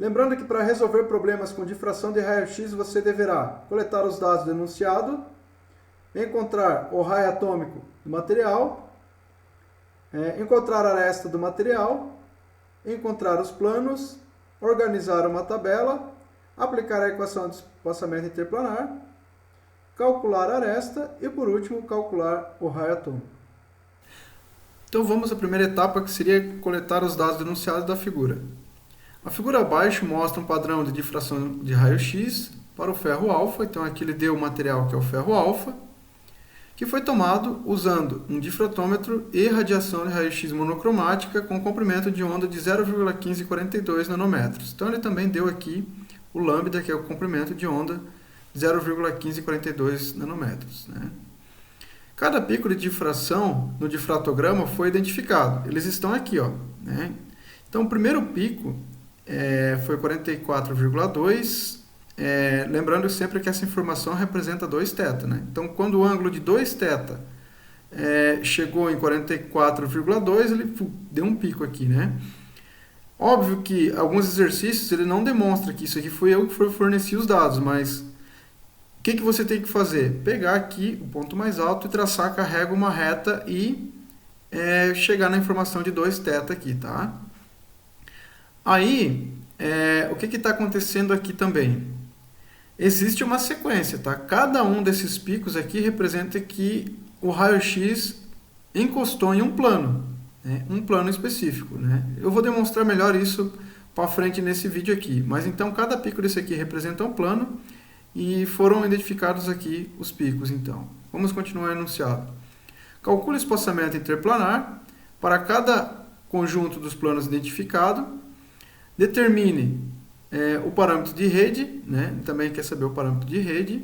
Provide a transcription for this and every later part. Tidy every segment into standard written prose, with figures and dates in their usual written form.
Lembrando que para resolver problemas com difração de raio-x, você deverá coletar os dados do enunciado, encontrar o raio atômico do material, encontrar a aresta do material, encontrar os planos, organizar uma tabela, aplicar a equação de espaçamento interplanar, calcular a aresta e, por último, calcular o raio atômico. Então vamos à primeira etapa, que seria coletar os dados do enunciado da figura. A figura abaixo mostra um padrão de difração de raio-x para o ferro alfa. Então aqui ele deu o material que é o ferro alfa, que foi tomado usando um difratômetro e radiação de raio-x monocromática com comprimento de onda de 0,1542 nanômetros. Então ele também deu aqui o lambda, que é o comprimento de onda de 0,1542 nanômetros, né? Cada pico de difração no difratograma foi identificado. Eles estão aqui, ó, né? Então o primeiro pico foi 44,2. Lembrando sempre que essa informação representa 2θ, né? Então, quando o ângulo de 2θ chegou em 44,2, ele deu um pico aqui, né? Óbvio que alguns exercícios ele não demonstra que isso aqui foi eu que forneci os dados, mas o que você tem que fazer? Pegar aqui o ponto mais alto e traçar com a régua uma reta e chegar na informação de 2θ aqui, tá? Aí, o que está acontecendo aqui também? Existe uma sequência, tá? Cada um desses picos aqui representa que o raio-x encostou em um plano, né? Um plano específico, né? Eu vou demonstrar melhor isso para frente nesse vídeo aqui. Mas então, cada pico desse aqui representa um plano e foram identificados aqui os picos, então. Vamos continuar o enunciado. Calcule o espaçamento interplanar para cada conjunto dos planos identificado. Determine o parâmetro de rede, né? Também quer saber o parâmetro de rede,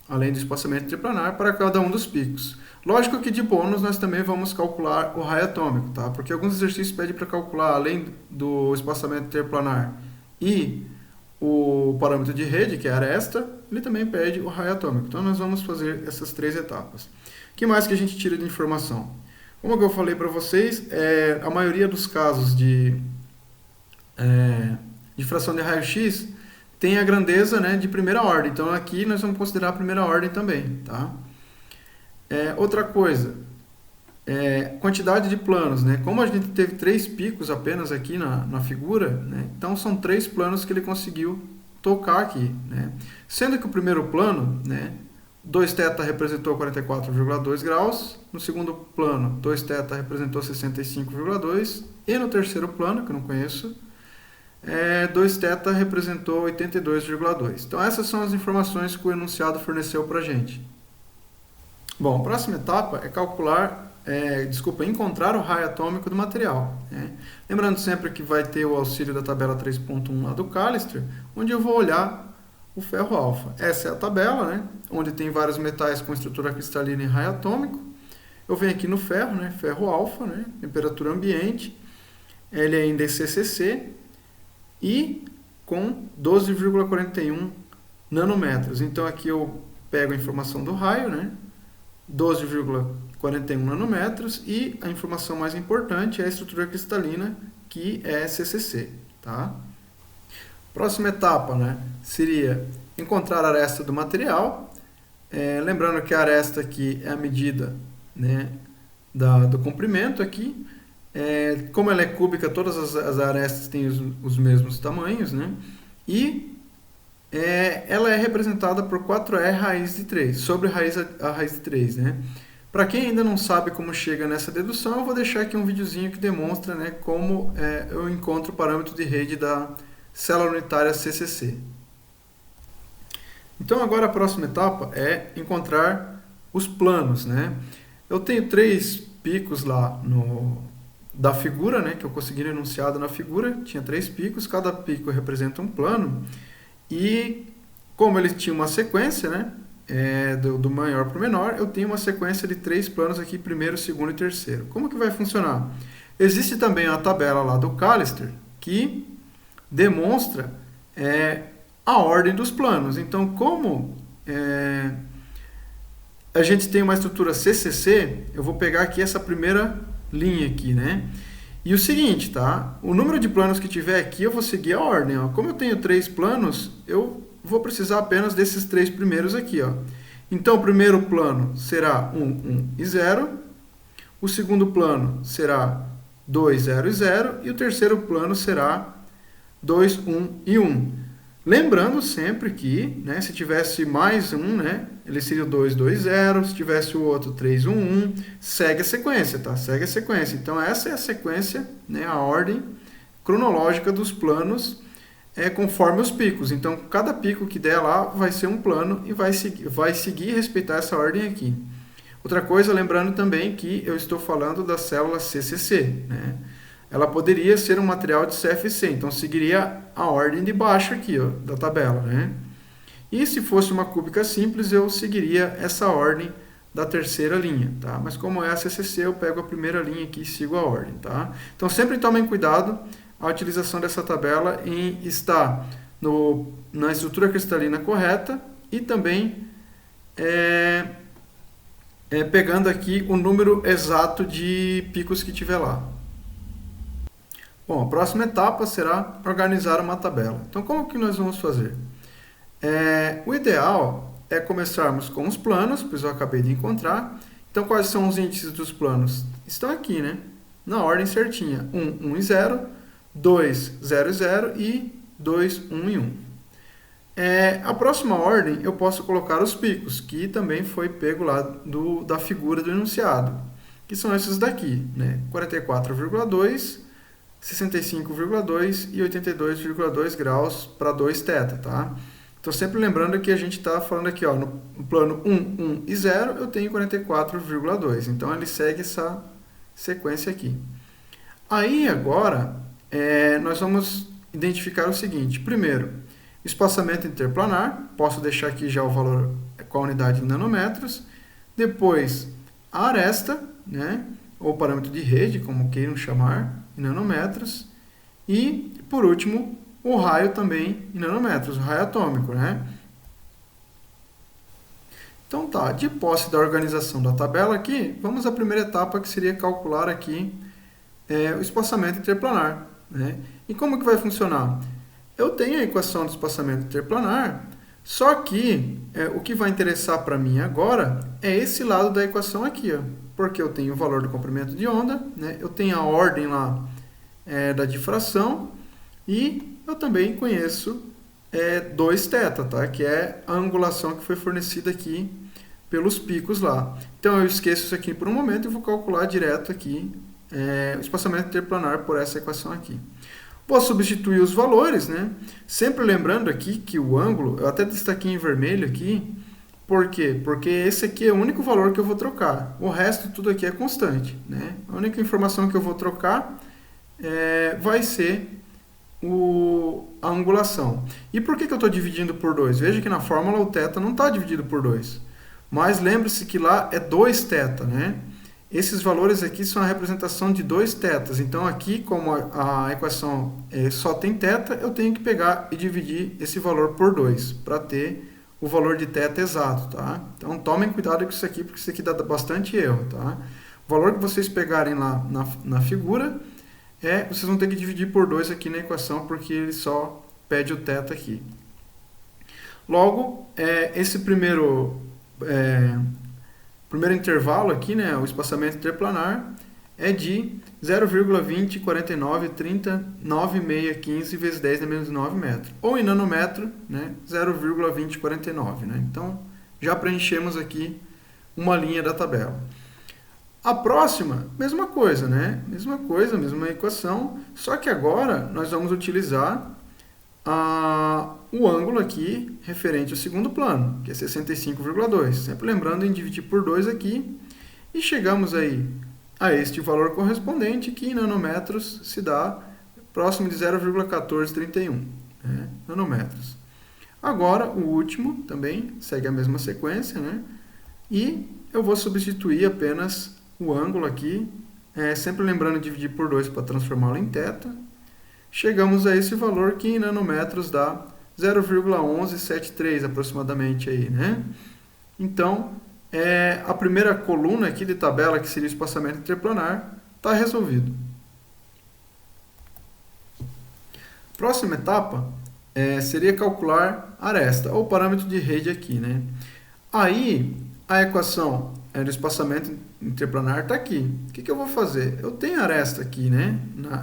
além do espaçamento interplanar, para cada um dos picos. Lógico que de bônus nós também vamos calcular o raio atômico, tá? Porque alguns exercícios pedem para calcular, além do espaçamento interplanar e o parâmetro de rede, que é a aresta, ele também pede o raio atômico. Então nós vamos fazer essas 3 etapas. O que mais que a gente tira de informação? Como eu falei para vocês, a maioria dos casos de difração de raio-x tem a grandeza, né, de primeira ordem. Então aqui nós vamos considerar a primeira ordem também, tá? Outra coisa, quantidade de planos, né? Como a gente teve 3 picos apenas aqui na figura, né? Então são 3 planos que ele conseguiu tocar aqui, né? Sendo que o primeiro plano, né, 2θ representou 44,2 graus, no segundo plano 2θ representou 65,2 e no terceiro plano, que eu não conheço, 2θ representou 82,2. Então essas são as informações que o enunciado forneceu para a gente. Bom, a próxima etapa é encontrar o raio atômico do material, né? Lembrando sempre que vai ter o auxílio da tabela 3.1 lá do Callister, onde eu vou olhar o ferro alfa. Essa é a tabela, né, onde tem vários metais com estrutura cristalina e raio atômico. Eu venho aqui no ferro, né, ferro alfa, né, temperatura ambiente, ele é em DCCC, e com 12,41 nanômetros. Então aqui eu pego a informação do raio, né? 12,41 nanômetros, e a informação mais importante é a estrutura cristalina, que é CCC, tá? Próxima etapa, né, seria encontrar a aresta do material. Lembrando que a aresta aqui é a medida, né, do comprimento aqui. Como ela é cúbica, todas as arestas têm os mesmos tamanhos, né? E ela é representada por 4r raiz de 3, sobre a raiz de 3, né? Para quem ainda não sabe como chega nessa dedução, eu vou deixar aqui um videozinho que demonstra, né, como eu encontro o parâmetro de rede da célula unitária CCC. Então agora a próxima etapa é encontrar os planos, né? Eu tenho 3 picos lá da figura, né, que eu consegui enunciado na figura. Tinha 3 picos, cada pico representa um plano, e como ele tinha uma sequência, né, do maior para o menor, eu tenho uma sequência de 3 planos aqui, primeiro, segundo e terceiro. Como que vai funcionar? Existe também a tabela lá do Callister, que demonstra a ordem dos planos. Então, como a gente tem uma estrutura CCC, eu vou pegar aqui essa primeira linha aqui, né? E o seguinte, tá? O número de planos que tiver aqui, eu vou seguir a ordem, ó. Como eu tenho 3 planos, eu vou precisar apenas desses 3 primeiros aqui, ó. Então, o primeiro plano será 1, 1 e 0. O segundo plano será 2, 0 e 0. E o terceiro plano será 2, 1 e 1. Lembrando sempre que, né, se tivesse mais um, né, ele seria o 2, 2, 0. Se tivesse o outro, 3, 1, 1. Segue a sequência, tá? Segue a sequência. Então, essa é a sequência, né, a ordem cronológica dos planos conforme os picos. Então, cada pico que der lá vai ser um plano e vai seguir e respeitar essa ordem aqui. Outra coisa, lembrando também que eu estou falando da célula CCC, né? Ela poderia ser um material de CFC, então seguiria a ordem de baixo aqui, ó, da tabela, né? E se fosse uma cúbica simples, eu seguiria essa ordem da terceira linha, tá? Mas como é a CCC, eu pego a primeira linha aqui e sigo a ordem, tá? Então sempre tomem cuidado a utilização dessa tabela em estar na estrutura cristalina correta e também pegando aqui o número exato de picos que tiver lá. Bom, a próxima etapa será organizar uma tabela. Então, como que nós vamos fazer? O ideal é começarmos com os planos, pois eu acabei de encontrar. Então, quais são os índices dos planos? Estão aqui, né? Na ordem certinha. 1, 1 e 0, 2, 0 e 0 e 2, 1 e 1. A próxima ordem eu posso colocar os picos, que também foi pego lá da figura do enunciado, que são esses daqui, né? 44,2, 65,2 e 82,2 graus para 2 θ, tá? Então, sempre lembrando que a gente está falando aqui, ó, no plano 1, 1 e 0, eu tenho 44,2. Então, ele segue essa sequência aqui. Aí, agora, nós vamos identificar o seguinte. Primeiro, espaçamento interplanar. Posso deixar aqui já o valor com a unidade em nanômetros. Depois, a aresta, né? Ou parâmetro de rede, como queiram chamar, em nanômetros. E, por último, o raio também em nanômetros, o raio atômico, né? Então tá, de posse da organização da tabela aqui, vamos à primeira etapa, que seria calcular aqui o espaçamento interplanar, né? E como que vai funcionar? Eu tenho a equação do espaçamento interplanar, só que o que vai interessar para mim agora é esse lado da equação aqui, ó, porque eu tenho o valor do comprimento de onda, né? Eu tenho a ordem lá da difração e eu também conheço 2θ, tá? Que é a angulação que foi fornecida aqui pelos picos lá. Então eu esqueço isso aqui por um momento e vou calcular direto aqui o espaçamento interplanar por essa equação aqui. Vou substituir os valores, né? Sempre lembrando aqui que o ângulo, eu até destaquei em vermelho aqui, por quê? Porque esse aqui é o único valor que eu vou trocar. O resto tudo aqui é constante, né? A única informação que eu vou trocar vai ser a angulação. E por que eu estou dividindo por 2? Veja que na fórmula o θ não está dividido por 2. Mas lembre-se que lá é 2θ, né? Esses valores aqui são a representação de 2θs. Então aqui, como a equação só tem θ, eu tenho que pegar e dividir esse valor por 2 para ter o valor de θ exato, tá? Então tomem cuidado com isso aqui, porque isso aqui dá bastante erro, tá? O valor que vocês pegarem lá na figura vocês vão ter que dividir por 2 aqui na equação, porque ele só pede o θ aqui. Logo, esse primeiro intervalo aqui, né, o espaçamento interplanar, é de 0,2049309615 vezes 10 na menos 9 metros. Ou em nanômetro, né, 0,2049. Né? Então, já preenchemos aqui uma linha da tabela. A próxima, mesma coisa, né? Mesma coisa, mesma equação, só que agora nós vamos utilizar o ângulo aqui referente ao segundo plano, que é 65,2. Sempre lembrando em dividir por 2 aqui, e chegamos aí a este valor correspondente, que em nanômetros se dá próximo de 0,1431 nanômetros. Agora, o último também segue a mesma sequência, né? E eu vou substituir apenas o ângulo aqui, sempre lembrando de dividir por 2 para transformá-lo em θ. Chegamos a esse valor que em nanômetros dá 0,1173 aproximadamente aí, né? Então, a primeira coluna aqui de tabela, que seria o espaçamento interplanar, está resolvido. Próxima etapa seria calcular a aresta, ou parâmetro de rede aqui, né? Aí, a equação do espaçamento interplanar está aqui. O que eu vou fazer? Eu tenho aresta aqui, né,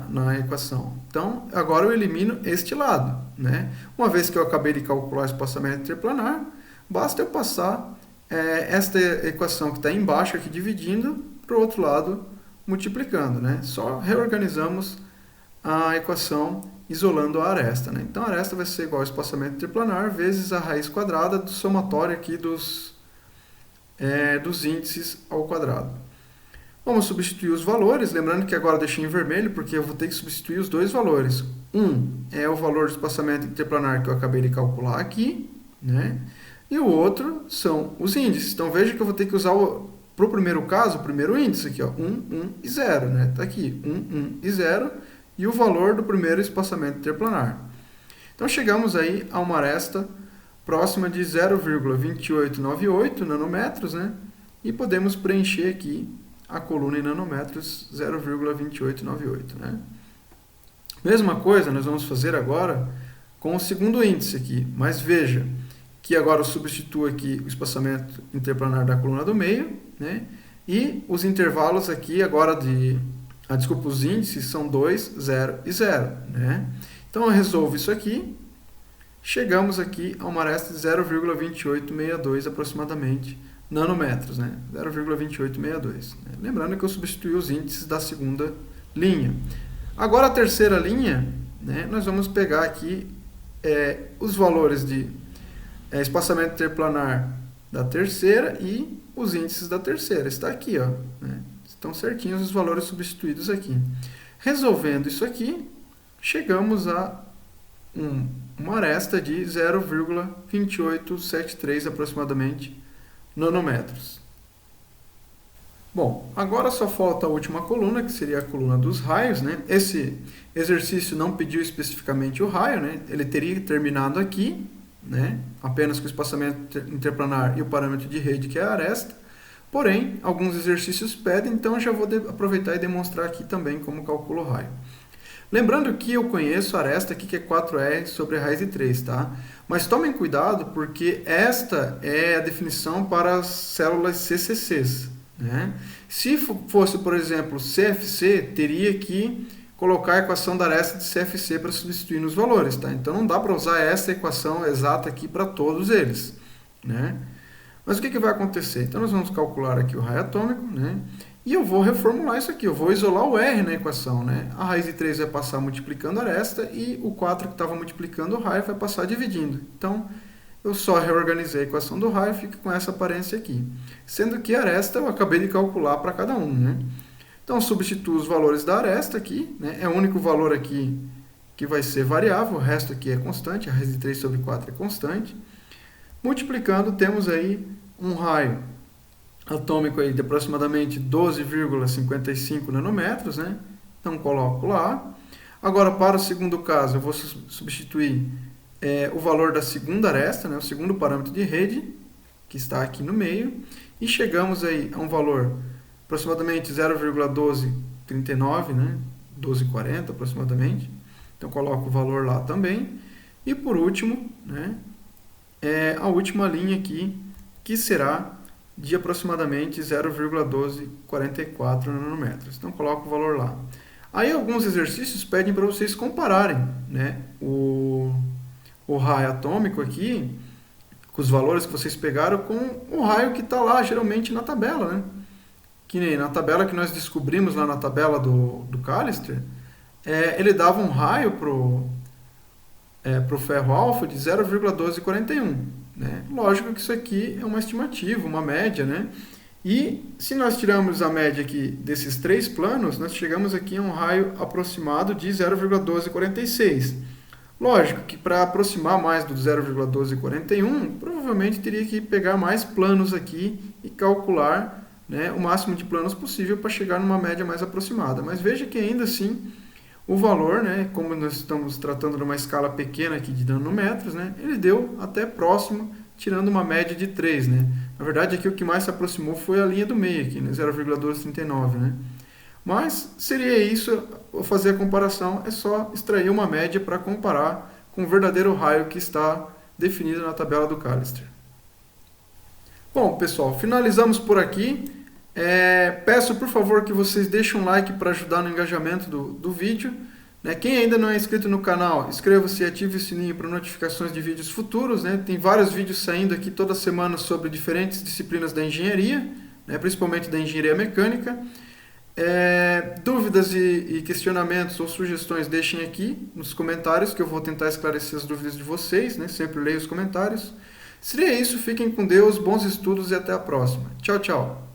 na equação. Então, agora eu elimino este lado, né? Uma vez que eu acabei de calcular o espaçamento interplanar, basta eu passar esta equação que está embaixo aqui dividindo para o outro lado multiplicando, né? Só reorganizamos a equação isolando a aresta, né? Então a aresta vai ser igual ao espaçamento interplanar vezes a raiz quadrada do somatório aqui dos índices ao quadrado. Vamos substituir os valores, lembrando que agora eu deixei em vermelho porque eu vou ter que substituir os dois valores. Um é o valor do espaçamento interplanar que eu acabei de calcular aqui, né? E o outro são os índices. Então veja que eu vou ter que usar, para o primeiro caso, o primeiro índice aqui, ó, 1, 1 e 0, né? Está aqui, 1, 1 e 0, e o valor do primeiro espaçamento interplanar. Então chegamos aí a uma aresta próxima de 0,2898 nanômetros, né? E podemos preencher aqui a coluna em nanômetros 0,2898, né? Mesma coisa nós vamos fazer agora com o segundo índice aqui, mas veja que agora eu substituo aqui o espaçamento interplanar da coluna do meio, né? E os intervalos aqui agora os índices são 2, 0 e 0, né? Então eu resolvo isso aqui, chegamos aqui a uma aresta de 0,2862 aproximadamente nanômetros, né? 0,2862. Né? Lembrando que eu substituí os índices da segunda linha. Agora a terceira linha, né? Nós vamos pegar aqui os valores de espaçamento interplanar da terceira e os índices da terceira. Está aqui, ó, né? Estão certinhos os valores substituídos aqui. Resolvendo isso aqui, chegamos a uma aresta de 0,2873 aproximadamente nanômetros. Bom, agora só falta a última coluna, que seria a coluna dos raios, né? Esse exercício não pediu especificamente o raio, né? Ele teria terminado aqui, né? Apenas com o espaçamento interplanar e o parâmetro de rede, que é a aresta. Porém, alguns exercícios pedem, então eu já vou aproveitar e demonstrar aqui também como calculo o raio. Lembrando que eu conheço a aresta aqui, que é 4R sobre a raiz de 3, tá? Mas tomem cuidado, porque esta é a definição para as células CCCs, né? Se fosse, por exemplo, CFC, teria que colocar a equação da aresta de CFC para substituir nos valores, tá? Então não dá para usar essa equação exata aqui para todos eles, né? Mas o que vai acontecer? Então nós vamos calcular aqui o raio atômico, né? E eu vou reformular isso aqui, eu vou isolar o R na equação, né? A raiz de 3 vai passar multiplicando a aresta e o 4 que estava multiplicando o raio vai passar dividindo. Então, eu só reorganizei a equação do raio e fico com essa aparência aqui. Sendo que a aresta eu acabei de calcular para cada um, né? Então, substituo os valores da aresta aqui, né? É o único valor aqui que vai ser variável, o resto aqui é constante, a raiz de 3 sobre 4 é constante. Multiplicando, temos aí um raio atômico aí de aproximadamente 12,55 nanômetros, né? Então, coloco lá. Agora, para o segundo caso, eu vou substituir o valor da segunda aresta, né? O segundo parâmetro de rede, que está aqui no meio, e chegamos aí a um valor aproximadamente 0,1239, né? 1240 aproximadamente. Então, coloco o valor lá também. E por último, né? A última linha aqui, que será de aproximadamente 0,1244 nanômetros. Então, coloco o valor lá. Aí, alguns exercícios pedem para vocês compararem, né, o raio atômico aqui, com os valores que vocês pegaram, com o raio que está lá, geralmente, na tabela, né? Que nem na tabela que nós descobrimos lá na tabela do Callister, ele dava um raio para o ferro alfa de 0,1241. Né? Lógico que isso aqui é uma estimativa, uma média, né? E se nós tirarmos a média aqui desses três planos, nós chegamos aqui a um raio aproximado de 0,1246. Lógico que para aproximar mais do 0,1241, provavelmente teria que pegar mais planos aqui e calcular, né, o máximo de planos possível para chegar numa média mais aproximada. Mas veja que ainda assim, o valor, né, como nós estamos tratando de uma escala pequena aqui de nanômetros, né, ele deu até próximo, tirando uma média de 3. Né? Na verdade, aqui o que mais se aproximou foi a linha do meio, aqui, né, 0,1239. Né? Mas seria isso fazer a comparação, é só extrair uma média para comparar com o verdadeiro raio que está definido na tabela do Callister. Bom, pessoal, finalizamos por aqui. Peço, por favor, que vocês deixem um like para ajudar no engajamento do vídeo. Quem ainda não é inscrito no canal, inscreva-se e ative o sininho para notificações de vídeos futuros. Tem vários vídeos saindo aqui toda semana sobre diferentes disciplinas da engenharia, principalmente da engenharia mecânica. Dúvidas e questionamentos ou sugestões deixem aqui nos comentários, que eu vou tentar esclarecer as dúvidas de vocês. Sempre leio os comentários. Seria isso, fiquem com Deus, bons estudos e até a próxima. Tchau, tchau.